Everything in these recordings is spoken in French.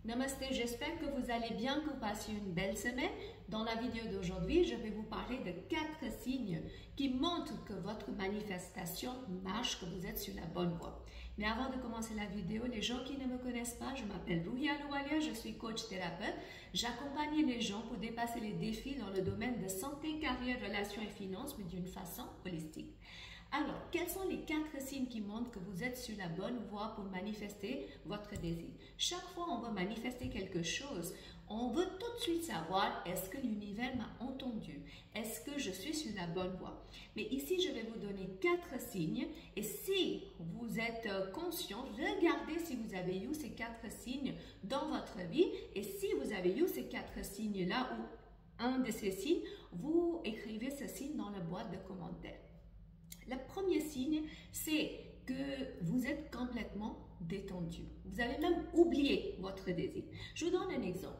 Namaste, j'espère que vous allez bien, que vous passez une belle semaine. Dans la vidéo d'aujourd'hui, je vais vous parler de 4 signes qui montrent que votre manifestation marche, que vous êtes sur la bonne voie. Mais avant de commencer la vidéo, les gens qui ne me connaissent pas, je m'appelle Ruhi Ahluwalia, je suis coach thérapeute. J'accompagne les gens pour dépasser les défis dans le domaine de santé, carrière, relations et finances, mais d'une façon holistique. Alors, quels sont les 4 signes qui montrent que vous êtes sur la bonne voie pour manifester votre désir? Chaque fois on veut manifester quelque chose, on veut tout de suite savoir est-ce que l'univers m'a entendu? Est-ce que je suis sur la bonne voie? Mais ici, je vais vous donner 4 signes et si vous êtes conscient, regardez si vous avez eu ces 4 signes dans votre vie et si vous avez eu ces 4 signes-là ou un de ces signes, vous écrivez ce signe dans la boîte de commentaires. Le premier signe, c'est que vous êtes complètement détendu. Vous avez même oublié votre désir. Je vous donne un exemple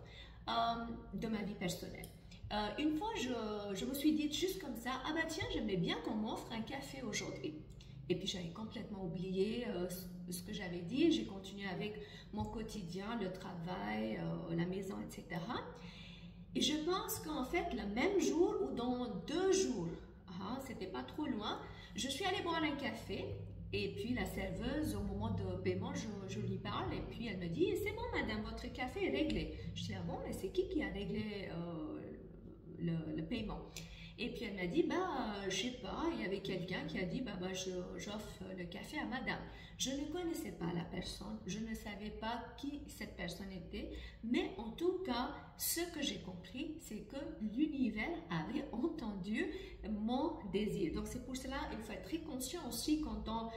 de ma vie personnelle. Une fois, je me suis dit juste comme ça, ah bah tiens, j'aimerais bien qu'on m'offre un café aujourd'hui. Et puis j'avais complètement oublié ce que j'avais dit. J'ai continué avec mon quotidien, le travail, la maison, etc. Et je pense qu'en fait, le même jour ou dans 2 jours, c'était pas trop loin, je suis allée boire un café et puis la serveuse, au moment de paiement, je lui parle et puis elle me dit « C'est bon madame, votre café est réglé ». Je dis « Ah bon, mais c'est qui a réglé le paiement ?» Et puis elle m'a dit, je sais pas, il y avait quelqu'un qui a dit, j'offre le café à madame. Je ne connaissais pas la personne, je ne savais pas qui cette personne était, mais en tout cas, ce que j'ai compris, c'est que l'univers avait entendu mon désir. Donc c'est pour cela, il faut être très conscient aussi quand on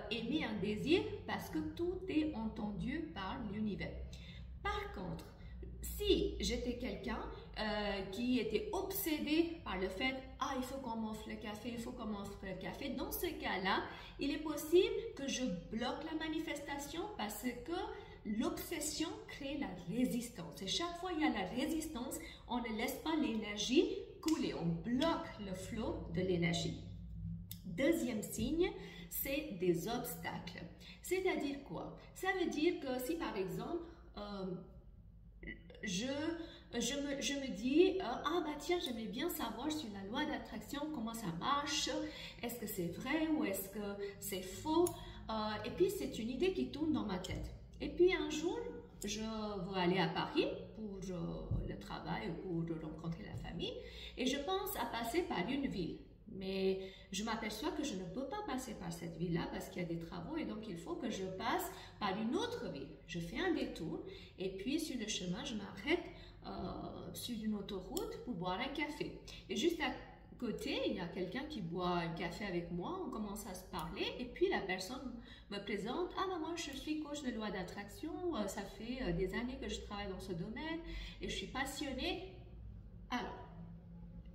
émet un désir, parce que tout est entendu par l'univers. Par contre, si j'étais quelqu'un qui était obsédé par le fait « Ah, il faut qu'on m'offre le café, il faut qu'on m'offre le café », dans ce cas-là, il est possible que je bloque la manifestation parce que l'obsession crée la résistance. Et chaque fois il y a la résistance, on ne laisse pas l'énergie couler, on bloque le flot de l'énergie. Deuxième signe, c'est des obstacles. C'est-à-dire quoi? Ça veut dire que si par exemple, je me dis, ah bah tiens, j'aimerais bien savoir sur la loi d'attraction, comment ça marche, est-ce que c'est vrai ou est-ce que c'est faux, et puis c'est une idée qui tourne dans ma tête. Et puis un jour, je vais aller à Paris pour le travail ou pour rencontrer la famille, et je pense à passer par une ville. Mais je m'aperçois que je ne peux pas passer par cette ville-là parce qu'il y a des travaux et donc il faut que je passe par une autre ville. Je fais un détour et puis sur le chemin, je m'arrête sur une autoroute pour boire un café. Et juste à côté, il y a quelqu'un qui boit un café avec moi, on commence à se parler et puis la personne me présente « Ah, moi je suis coach de loi d'attraction, ça fait des années que je travaille dans ce domaine et je suis passionnée. » Alors,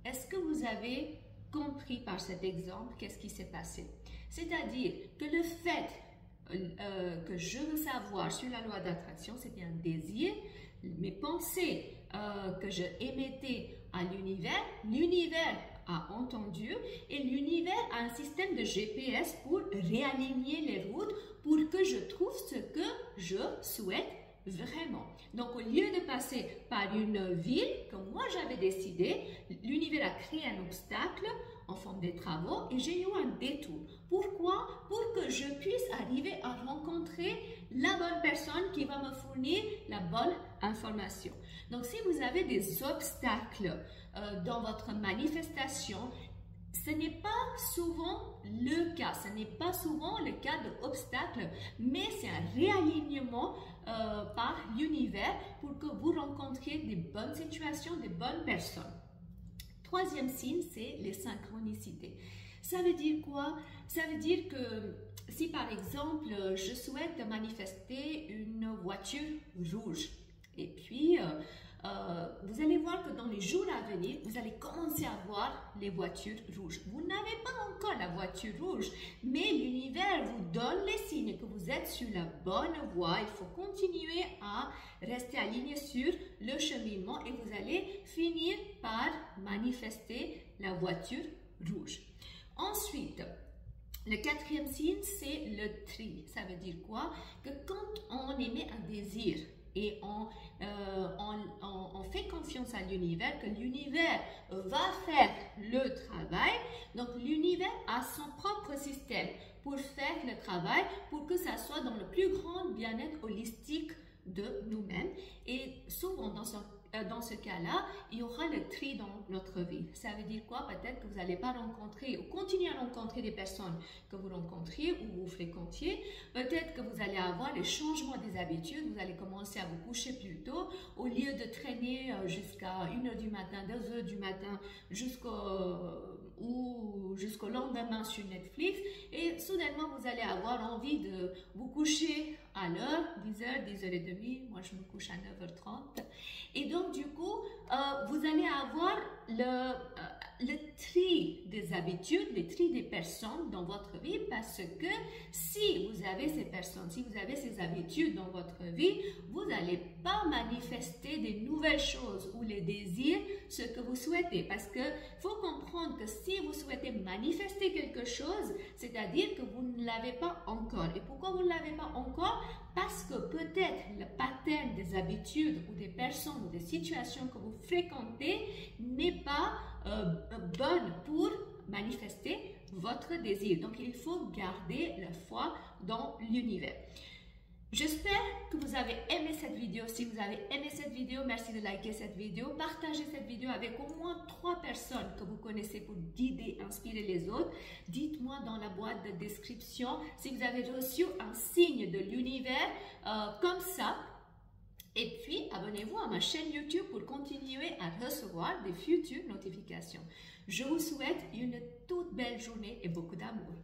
est-ce que vous avez compris par cet exemple qu'est-ce qui s'est passé? C'est-à-dire que le fait que je veux savoir sur la loi d'attraction, c'était un désir, mes pensées que je émettais à l'univers, l'univers a entendu et l'univers a un système de GPS pour réaligner les routes pour que je trouve ce que je souhaite vraiment. Donc, au lieu de passer par une ville que moi j'avais décidé, l'univers a créé un obstacle en forme de travaux et j'ai eu un détour. Pourquoi? Pour que je puisse arriver à rencontrer la bonne personne qui va me fournir la bonne information. Donc, si vous avez des obstacles dans votre manifestation, ce n'est pas souvent le cas, ce n'est pas souvent le cas d'obstacle, mais c'est un réalignement par l'univers pour que vous rencontriez des bonnes situations, des bonnes personnes. Troisième signe, c'est les synchronicités. Ça veut dire quoi? Ça veut dire que si par exemple, je souhaite manifester une voiture rouge, et puis vous allez voir que dans les jours à venir, vous allez commencer à voir les voitures rouges. Vous n'avez pas encore la voiture rouge, mais l'univers vous donne les signes que vous êtes sur la bonne voie. Il faut continuer à rester aligné sur le cheminement et vous allez finir par manifester la voiture rouge. Ensuite, le 4e signe, c'est le tri. Ça veut dire quoi? Que quand on émet un désir, et on fait confiance à l'univers, que l'univers va faire le travail. Donc l'univers a son propre système pour faire le travail, pour que ça soit dans le plus grand bien-être holistique de nous-mêmes. Et souvent dans ce cas-là, il y aura le tri dans notre vie. Ça veut dire quoi? Peut-être que vous n'allez pas rencontrer ou continuer à rencontrer des personnes que vous rencontriez ou vous fréquentiez. Peut-être que vous allez avoir les changements des habitudes. Vous allez commencer à vous coucher plus tôt. Au lieu de traîner jusqu'à 1h du matin, 2h du matin, jusqu'au lendemain sur Netflix. Et soudainement, vous allez avoir envie de vous coucher à l'heure, 10h, 10h30. Moi, je me couche à 9h30. Et donc, du coup, vous allez avoir le tri des habitudes, le tri des personnes dans votre vie, parce que si vous avez ces personnes, si vous avez ces habitudes dans votre vie, vous n'allez pas manifester des nouvelles choses ou les désirs, ce que vous souhaitez. Parce que faut comprendre que si vous souhaitez manifester quelque chose, c'est-à-dire que vous ne l'avez pas encore. Et pourquoi vous ne l'avez pas encore? Parce que peut-être le pattern des habitudes ou des personnes ou des situations que vous fréquentez n'est pas bonne pour manifester votre désir. Donc, il faut garder la foi dans l'univers. J'espère que vous avez aimé cette vidéo. Si vous avez aimé cette vidéo, merci de liker cette vidéo. Partagez cette vidéo avec au moins 3 personnes que vous connaissez pour guider, inspirer les autres. Dites-moi dans la boîte de description si vous avez reçu un signe de l'univers comme ça. Et puis, abonnez-vous à ma chaîne YouTube pour continuer à recevoir des futures notifications. Je vous souhaite une toute belle journée et beaucoup d'amour.